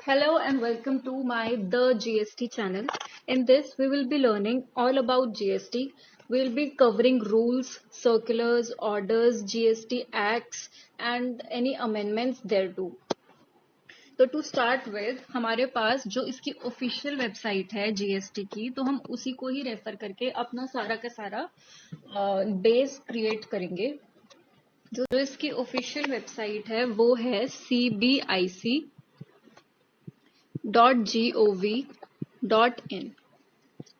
Hello and welcome to my The GST channel. In this, we will be learning all about GST. We will be covering rules, circulars, orders, GST acts and any amendments thereto. तो to start with हमारे पास जो इसकी official website है GST की, तो हम उसी को ही रेफर करके अपना सारा का सारा बेस क्रिएट करेंगे। जो इसकी ऑफिशियल वेबसाइट है वो है cbic.gov.in।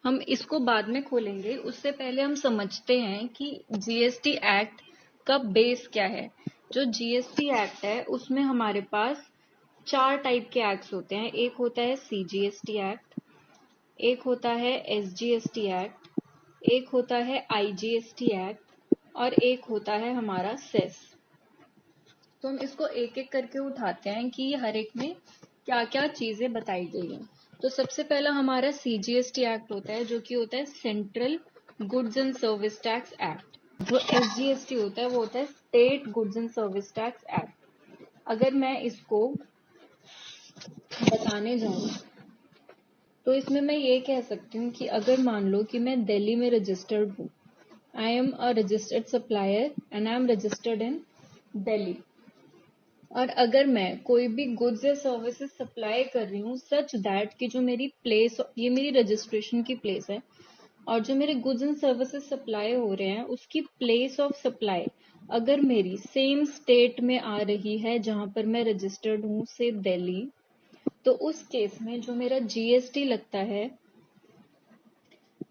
हम इसको बाद में खोलेंगे, उससे पहले हम समझते हैं कि जीएसटी एक्ट का बेस क्या है। जो जीएसटी एक्ट है उसमें हमारे पास 4 टाइप के एक्ट्स होते हैं। एक होता है सीजीएसटी एक्ट, एक होता है एसजीएसटी एक्ट, एक होता है आईजीएसटी एक्ट और एक होता है हमारा सेस। तो हम इसको एक एक करके उठाते हैं कि हर एक में क्या क्या चीजें बताई गई हैं। तो सबसे पहला हमारा सीजीएसटी एक्ट होता है, जो कि होता है central goods and service tax act. जो एसजीएसटी होता है वो होता है state goods and service tax act. अगर मैं इसको बताने जाऊं तो इसमें मैं ये कह सकती हूँ कि अगर मान लो कि मैं दिल्ली में रजिस्टर्ड हूँ, I am a registered supplier and I am registered in Delhi, और अगर मैं कोई भी गुड्स या सर्विसेज सप्लाई कर रही हूँ सच दैट कि जो मेरी प्लेस, ये मेरी रजिस्ट्रेशन की प्लेस है, और जो मेरे गुड्स एंड सर्विसेज सप्लाई हो रहे हैं उसकी प्लेस ऑफ सप्लाई अगर मेरी सेम स्टेट में आ रही है जहां पर मैं रजिस्टर्ड हूँ, से दिल्ली, तो उस केस में जो मेरा जीएसटी लगता है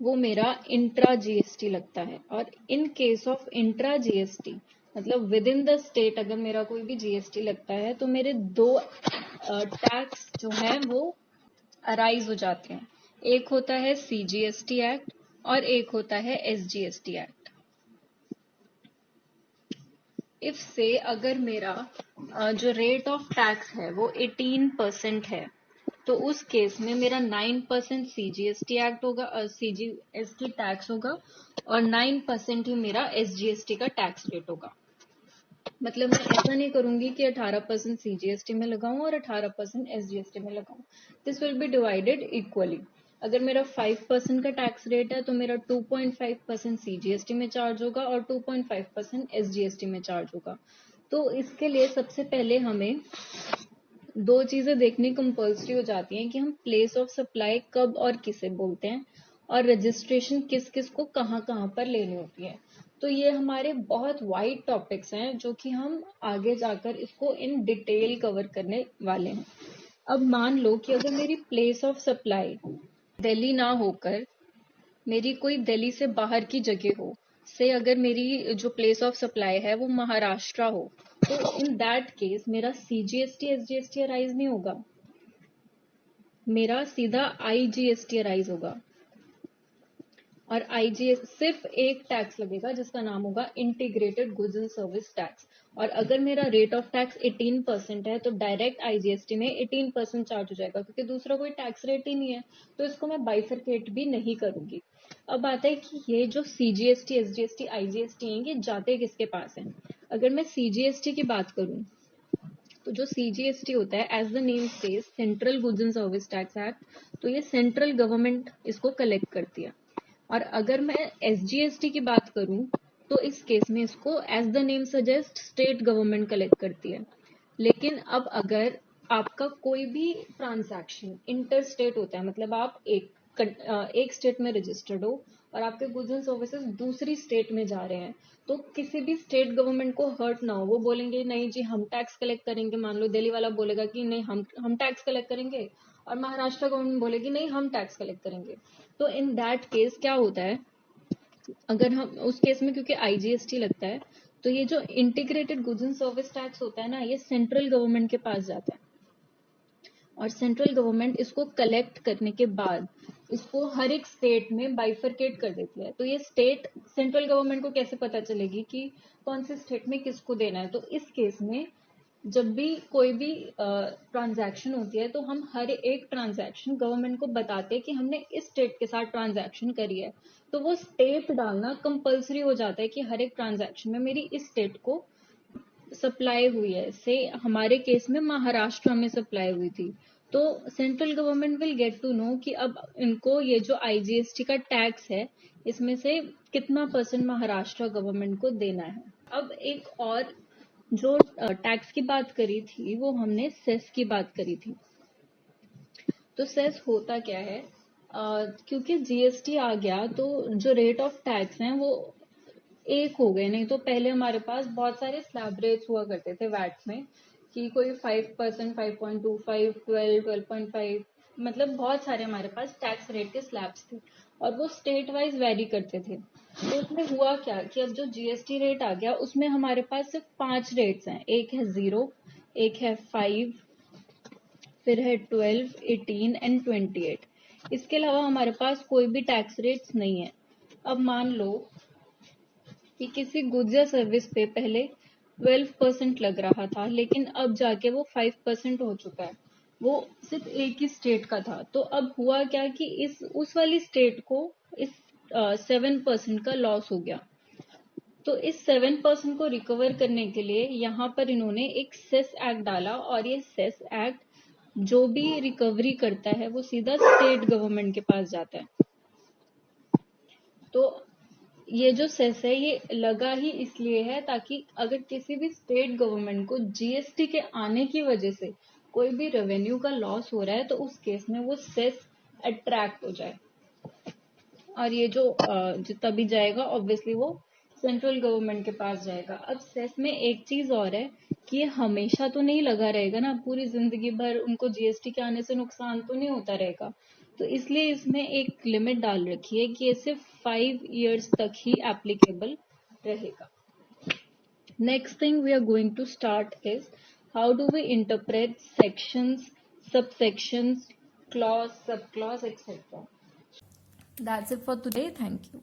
वो मेरा इंट्रा जीएसटी लगता है। और in case of intra GST मतलब विद इन द स्टेट अगर मेरा कोई भी जीएसटी लगता है तो मेरे दो टैक्स जो है वो अराइज हो जाते हैं। एक होता है सीजीएसटी एक्ट और एक होता है एसजीएसटी एक्ट। इफ से अगर मेरा जो रेट ऑफ टैक्स है वो 18% है, तो उस केस में मेरा 9% सीजीएसटी एक्ट होगा, सीजीएसटी टैक्स होगा, और 9% ही मेरा एसजीएसटी का टैक्स रेट होगा। मतलब मैं ऐसा नहीं करूंगी कि 18% सीजीएसटी में लगाऊं और 18% एसजीएसटी में लगाऊं। This will be divided equally. अगर मेरा 5% का टैक्स रेट है तो मेरा 2.5% सीजीएसटी में चार्ज होगा और 2.5% एसजीएसटी में चार्ज होगा। तो इसके लिए सबसे पहले हमें दो चीजें देखनी कंपल्सरी हो जाती हैं कि हम प्लेस ऑफ सप्लाई कब और किसे बोलते हैं, और रजिस्ट्रेशन किस किस को कहाँ कहाँ पर लेनी होती है। तो ये हमारे बहुत वाइड टॉपिक्स हैं जो कि हम आगे जाकर इसको इन डिटेल कवर करने वाले हैं। अब मान लो कि अगर मेरी प्लेस ऑफ सप्लाई दिल्ली ना होकर मेरी कोई दिल्ली से बाहर की जगह हो, से अगर मेरी जो प्लेस ऑफ सप्लाई है वो महाराष्ट्र हो, तो इन दैट केस मेरा सीजीएसटी एसजीएसटी अराइज नहीं होगा, मेरा सीधा आईजीएसटी अराइज होगा। और आईजीएस सिर्फ एक टैक्स लगेगा जिसका नाम होगा integrated goods and service tax. और अगर मेरा रेट ऑफ टैक्स 18% है तो डायरेक्ट आईजीएसटी में 18% चार्ज हो जाएगा, क्योंकि दूसरा कोई टैक्स रेट ही नहीं है, तो इसको मैं बाइफरकेट भी नहीं करूंगी। अब आता है कि ये जो सीजीएसटी एसजीएसटी आईजीएसटी है ये जाते किसके पास है। अगर मैं सीजीएसटी की बात करूं तो जो सीजीएसटी होता है as the name says central goods and service tax act, तो ये सेंट्रल गवर्नमेंट इसको कलेक्ट करती है। और अगर मैं एसजीएसटी की बात करूं तो इस केस में इसको as the name suggest state government collect करती है। लेकिन अब अगर आपका कोई भी ट्रांजैक्शन इंटर स्टेट होता है, मतलब आप एक स्टेट में रजिस्टर्ड हो और आपके गुड्स एंड सर्विसेज दूसरी स्टेट में जा रहे हैं, तो किसी भी स्टेट गवर्नमेंट को हर्ट ना हो। वो बोलेंगे नहीं जी हम टैक्स कलेक्ट करेंगे, मान लो दिल्ली वाला बोलेगा कि नहीं हम टैक्स कलेक्ट करेंगे, और महाराष्ट्र गवर्नमेंट बोलेगी नहीं हम टैक्स कलेक्ट करेंगे। तो इन दैट केस क्या होता है, अगर हम उस केस में क्योंकि आईजीएसटी लगता है तो ये जो integrated goods and service tax होता है ना, ये सेंट्रल गवर्नमेंट के पास जाता है, और सेंट्रल गवर्नमेंट इसको कलेक्ट करने के बाद इसको हर एक स्टेट में बाइफरकेट कर देती है। तो ये स्टेट सेंट्रल गवर्नमेंट को कैसे पता चलेगी कि कौन से स्टेट में किसको देना है। तो इस केस में जब भी कोई भी ट्रांजैक्शन होती है तो हम हर एक ट्रांजैक्शन गवर्नमेंट को बताते हैं कि हमने इस स्टेट के साथ ट्रांजैक्शन करी है, तो वो स्टेट डालना कंपलसरी हो जाता है कि हर एक ट्रांजैक्शन में मेरी इस स्टेट को सप्लाई हुई है। से हमारे केस में महाराष्ट्र में सप्लाई हुई थी, तो central government will get to know कि अब इनको ये जो IGST का टैक्स है इसमें से कितना % महाराष्ट्र गवर्नमेंट को देना है। अब एक और जो टैक्स की बात करी थी वो हमने सेस की बात करी थी। तो सेस होता क्या है, क्योंकि GST आ गया तो जो रेट ऑफ टैक्स हैं वो एक हो गए। नहीं तो पहले हमारे पास बहुत सारे स्लैब रेट्स हुआ करते थे वैट्स में कि कोई 5%, 5.25, 12, 12.5, मतलब बहुत सारे हमारे पास टैक्स रेट के स्लैब्स थे और वो स्टेट वाइज वेरी करते थे। तो उसमें हुआ क्या कि अब जो GST रेट आ गया उसमें हमारे पास सिर्फ 5 रेट्स हैं। एक है 0, एक है 5, फिर है 12, 18 एंड 28। इसके अलावा हमारे पास कोई भी टैक्स रेट्स नहीं है। अब मान लो कि किसी गुड्स या सर्विस पे पहले 12% लग रहा था, लेकिन अब जाके वो 5% हो चुका है। वो सिर्फ एक ही स्टेट का था। तो अब हुआ क्या कि उस वाली स्टेट को इस 7% का लॉस हो गया। तो इस 7% को रिकवर करने के लिए यहाँ पर इन्होंने एक सेस एक्ट डाला और ये सेस एक्ट जो भी रिकवरी करता है वो सीधा स्टेट गवर्नमेंट के पास जाता है। तो ये जो सेस है ये लगा ही इसलिए है ताकि अगर किसी भी स्टेट गवर्नमेंट को GST के आने की वजह से कोई भी रेवेन्यू का लॉस हो रहा है तो उस केस में वो सेस अट्रैक्ट हो जाए। और ये जो जितना भी जाएगा ऑब्वियसली वो सेंट्रल गवर्नमेंट के पास जाएगा। अब सेस में एक चीज और है कि ये हमेशा तो नहीं लगा रहेगा ना, पूरी जिंदगी भर उनको GST के आने से नुकसान तो नहीं होता रहेगा। तो इसलिए इसमें एक लिमिट डाल रखी है कि ये सिर्फ 5 years तक ही एप्लीकेबल रहेगा। Next thing we are going to start is how do we interpret sections, subsections, clause, subclause, etc. That's it for today. Thank you.